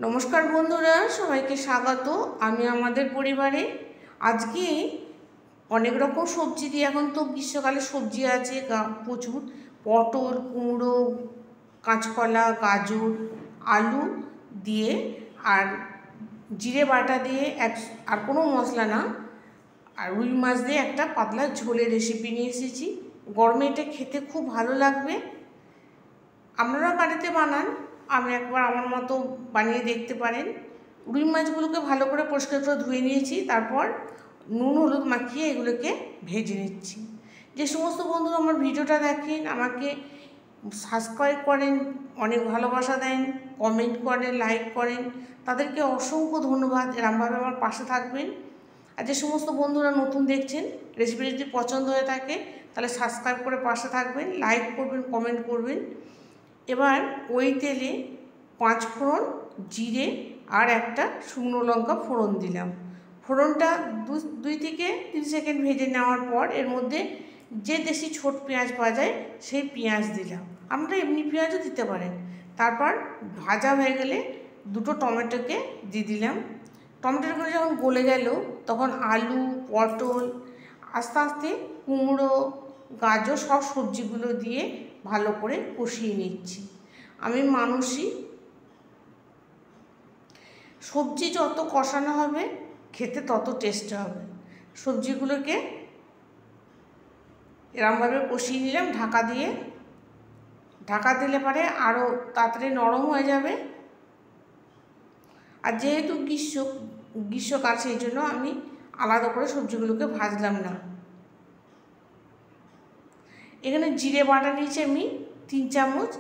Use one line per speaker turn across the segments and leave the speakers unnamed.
নমস্কার বন্ধুরা, সবাইকে স্বাগত। আমি আমাদের পরিবারে আজকে অনেক রকম সবজি দিয়ে, এখন তো গ্রীষ্মকালে সবজি আছে প্রচুর, পটল, কুমড়ো, কাঁচকলা, গাজর, আলু দিয়ে আর জিরে বাটা দিয়ে আর কোনো মশলা না, আর রুই মাছ দিয়ে একটা পাতলা ঝোলের রেসিপি নিয়ে এসেছি। গরমে এটা খেতে খুব ভালো লাগবে। আপনারা বাড়িতে বানান, আমি একবার আমার মতো বানিয়ে দেখতে পারেন। রুই মাছগুলোকে ভালো করে পরিষ্কার করে ধুয়ে নিয়েছি, তারপর নুন হলুদ মাখিয়ে এগুলোকে ভেজে নিচ্ছি। যে সমস্ত বন্ধুরা আমার ভিডিওটা দেখেন, আমাকে সাবস্ক্রাইব করেন, অনেক ভালোবাসা দেন, কমেন্ট করেন, লাইক করেন, তাদেরকে অসংখ্য ধন্যবাদ। এরমভাবে আমার পাশে থাকবেন। আর যে সমস্ত বন্ধুরা নতুন দেখছেন, রেসিপি যদি পছন্দ হয়ে থাকে তাহলে সাবস্ক্রাইব করে পাশে থাকবেন, লাইক করবেন, কমেন্ট করবেন। এবার ওই তেলে 5 ফোড়ন, জিরে আর একটা শুকনো লঙ্কা ফোড়ন দিলাম। ফোড়নটা 2 থেকে 3 সেকেন্ড ভেজে নেওয়ার পর এর মধ্যে যে দেশি ছোট পেঁয়াজ পাওয়া যায় সেই পেঁয়াজ দিলাম। আমরা এমনি পেঁয়াজও দিতে পারেন। তারপর ভাজা হয়ে গেলে 2টো টমেটোকে দিয়ে দিলাম। টমেটোগুলো যখন গলে গেল তখন আলু, পটল, আস্তে আস্তে কুমড়ো, গাজর সব সবজিগুলো দিয়ে ভালো করে কষিয়ে নিচ্ছি। আমি মানুষই, সবজি যত কষানো হবে খেতে তত টেস্ট হবে। সবজিগুলোকে এরমভাবে কষিয়ে নিলাম ঢাকা দিয়ে। ঢাকা দিলে পরে আরও তাড়াতাড়ি নরম হয়ে যাবে। আর যেহেতু গ্রীষ্মকাল, সেই জন্য আমি আলাদা করে সবজিগুলোকে ভাজলাম না। এখানে জিরে বাটা নিয়েছি আমি 3 চামচ।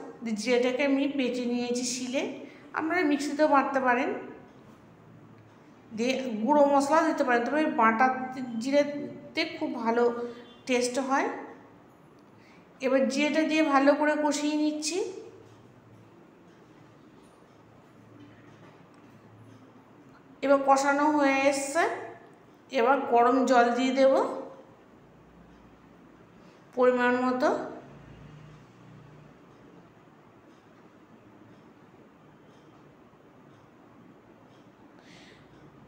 জিরেটাকে আমি বেটে নিয়েছি শিলে, আপনারা মিক্সিতেও বাটতে পারেন, দিয়ে গুঁড়ো মশলাও দিতে পারেন, তবে বাটা জিরেতে খুব ভালো টেস্ট হয়। এবার জিরেটা দিয়ে ভালো করে কষিয়ে নিচ্ছি। এবার কষানো হয়ে এসছে, এবার গরম জল দিয়ে দেব পরিমাণ মতো।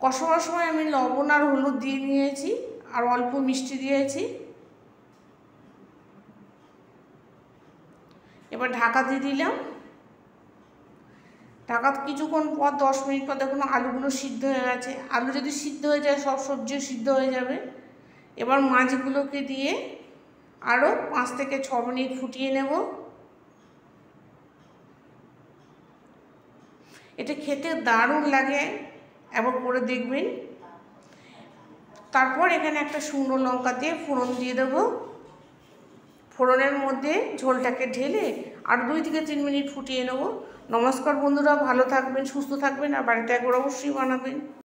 কষানোর সময় আমি লবণ আর হলুদ দিয়ে নিয়েছি, আর অল্প মিষ্টি দিয়েছি। এবার ঢাকা দিয়ে দিলাম। ঢাকা কিছুক্ষণ পর 10 মিনিট পর দেখুন আলুগুলো সিদ্ধ হয়ে গেছে। আলু যদি সিদ্ধ হয়ে যায় সব সবজিও সিদ্ধ হয়ে যাবে। এবার মাছগুলোকে দিয়ে আরও 5 থেকে 6 মিনিট ফুটিয়ে নেব। এটা খেতে দারুণ লাগে, একবার করে দেখবেন। তারপর এখানে একটা শুকনো লঙ্কা দিয়ে ফোড়ন দিয়ে দেবো। ফোড়নের মধ্যে ঝোলটাকে ঢেলে আর 2 থেকে 3 মিনিট ফুটিয়ে নেব। নমস্কার বন্ধুরা, ভালো থাকবেন, সুস্থ থাকবেন, আর বাড়িতে একবার অবশ্যই বানাবেন।